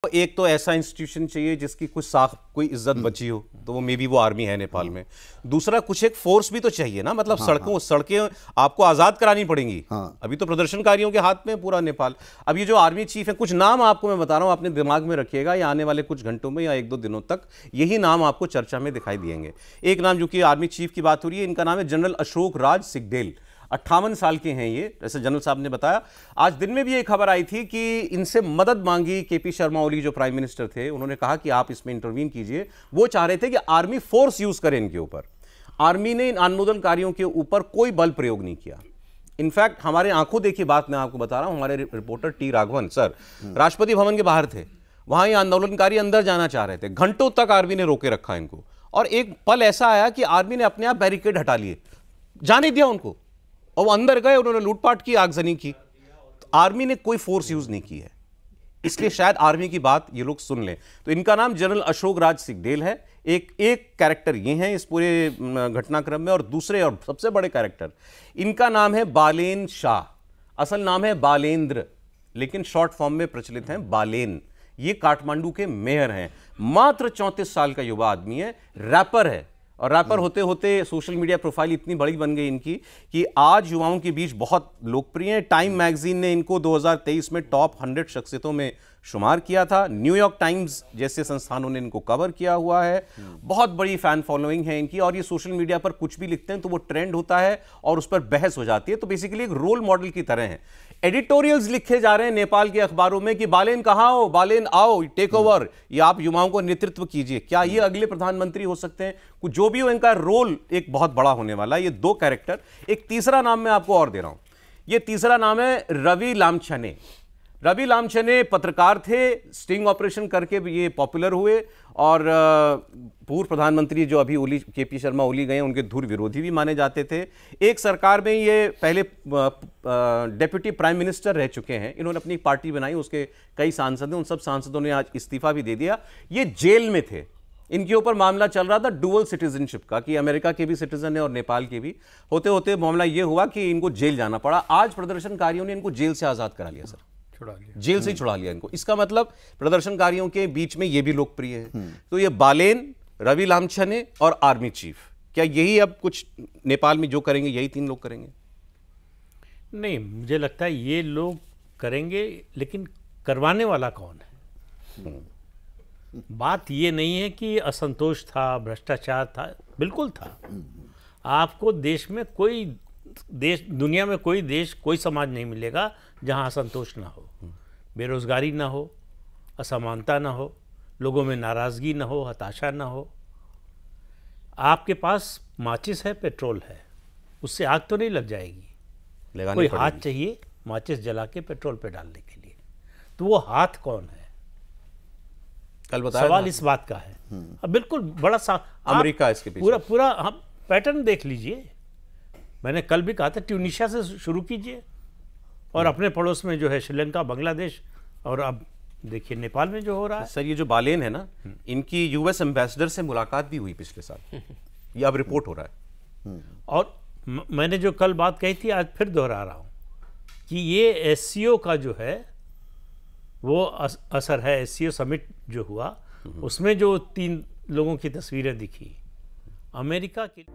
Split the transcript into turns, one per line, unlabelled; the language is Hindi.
एक तो ऐसा इंस्टीट्यूशन चाहिए जिसकी कुछ साख कोई इज्जत बची हो, तो वो मे बी वो आर्मी है नेपाल में। दूसरा कुछ एक फोर्स भी तो चाहिए ना, मतलब सड़कें आपको आजाद करानी पड़ेंगी। अभी तो प्रदर्शनकारियों के हाथ में पूरा नेपाल। अब ये जो आर्मी चीफ है, कुछ नाम आपको मैं बता रहा हूं, अपने दिमाग में रखिएगा, या आने वाले कुछ घंटों में या 1-2 दिनों तक यही नाम आपको चर्चा में दिखाई देंगे। एक नाम जो कि आर्मी चीफ की बात हो रही है, इनका नाम है जनरल अशोक राज सिगदेल। 58 साल के हैं ये, जैसे जनरल साहब ने बताया। आज दिन में भी एक खबर आई थी कि इनसे मदद मांगी केपी शर्मा ओली जो प्राइम मिनिस्टर थे, उन्होंने कहा कि आप इसमें इंटरवीन कीजिए। वो चाह रहे थे कि आर्मी फोर्स यूज करें इनके ऊपर। आर्मी ने इन आंदोलनकारियों के ऊपर कोई बल प्रयोग नहीं किया। इनफैक्ट हमारे आंखों देखी बात मैं आपको बता रहा हूं, हमारे reporter T Raghavan sir Rashtrapati Bhavan के बाहर थे, वहां ये आंदोलनकारी अंदर जाना चाह रहे थे, घंटों तक आर्मी ने रोके रखा इनको। और एक पल ऐसा आया कि आर्मी ने अपने आप बैरिकेड हटा लिए, जाने दिया उनको, और वो अंदर गए, उन्होंने लूटपाट की, आगजनी की। तो आर्मी ने कोई फोर्स यूज नहीं की है, इसलिए शायद आर्मी की बात ये लोग सुन लें। तो इनका नाम जनरल अशोक राज सिगदेल है। एक कैरेक्टर ये हैं इस पूरे घटनाक्रम में, और दूसरे और सबसे बड़े कैरेक्टर, इनका नाम है बालेन शाह। असल नाम है बालेंद्र, लेकिन शॉर्ट फॉर्म में प्रचलित हैं बालेन। ये काठमांडू के मेयर हैं, मात्र 34 साल का युवा आदमी है, रैपर है। और रैपर होते होते सोशल मीडिया प्रोफाइल इतनी बड़ी बन गई इनकी कि आज युवाओं के बीच बहुत लोकप्रिय है। टाइम मैगजीन ने इनको 2023 में टॉप 100 शख्सियतों में शुमार किया था। न्यूयॉर्क टाइम्स जैसे संस्थानों ने इनको कवर किया हुआ है। बहुत बड़ी फैन फॉलोइंग है इनकी, और ये सोशल मीडिया पर कुछ भी लिखते हैं तो वो ट्रेंड होता है और उस पर बहस हो जाती है। तो बेसिकली एक रोल मॉडल की तरह है। एडिटोरियल्स लिखे जा रहे हैं नेपाल के अखबारों में कि बालेन कहाँ हो, बालेन आओ, टेक ओवर, ये आप युवाओं को नेतृत्व कीजिए। क्या ये अगले प्रधानमंत्री हो सकते हैं? कुछ जो भी हो, इनका रोल एक बहुत बड़ा होने वाला है। ये 2 कैरेक्टर। एक तीसरा नाम मैं आपको और दे रहा हूं, ये तीसरा नाम है रवि लामछने। रवि लामछने पत्रकार थे, स्टिंग ऑपरेशन करके भी ये पॉपुलर हुए, और पूर्व प्रधानमंत्री जो अभी ओली, केपी शर्मा ओली गए, उनके धुर विरोधी भी माने जाते थे। एक सरकार में ये पहले डेप्यूटी प्राइम मिनिस्टर रह चुके हैं। इन्होंने अपनी पार्टी बनाई, उसके कई सांसद हैं, उन सब सांसदों ने आज इस्तीफा भी दे दिया। ये जेल में थे, इनके ऊपर मामला चल रहा था डुअल सिटीजनशिप का, कि अमेरिका के भी सिटीजन है और नेपाल के भी। होते होते मामला ये हुआ कि इनको जेल जाना पड़ा। आज प्रदर्शनकारियों ने इनको जेल से आजाद करा लिया, सर, जेल से ही छुड़ा लिया इनको। इसका मतलब प्रदर्शनकारियों के बीच में ये भी लोकप्रिय है। तो ये बालेन, रवि लामछने और आर्मी चीफ, क्या यही अब कुछ नेपाल में जो करेंगे यही 3 लोग करेंगे?
नहीं, मुझे लगता है ये लोग करेंगे, लेकिन करवाने वाला कौन है? बात ये नहीं है कि असंतोष था, भ्रष्टाचार था, बिल्कुल था। आपको देश में कोई देश, दुनिया में कोई देश, कोई समाज नहीं मिलेगा जहां असंतोष ना हो, बेरोजगारी ना हो, असमानता ना हो, लोगों में नाराजगी ना हो, हताशा ना हो। आपके पास माचिस है, पेट्रोल है, उससे आग तो नहीं लग जाएगी, कोई हाथ चाहिए माचिस जला के पेट्रोल पे डालने के लिए। तो वो हाथ कौन है?
कल बताया
सवाल इस बात का है। अब बिल्कुल बड़ा
अमेरिका इसके पीछे
पूरा हम पैटर्न देख लीजिए। मैंने कल भी कहा था, ट्यूनीशिया से शुरू कीजिए, और अपने पड़ोस में जो है श्रीलंका, बांग्लादेश, और अब देखिए नेपाल में जो हो रहा है।
सर, ये जो बालेन है ना, इनकी यूएस एम्बेसडर से मुलाकात भी हुई पिछले साल, ये अब रिपोर्ट हो रहा है।
और मैंने जो कल बात कही थी, आज फिर दोहरा रहा हूं कि ये एससीओ का जो है वो असर है। एससीओ समिट जो हुआ, उसमें जो 3 लोगों की तस्वीरें दिखी, अमेरिका की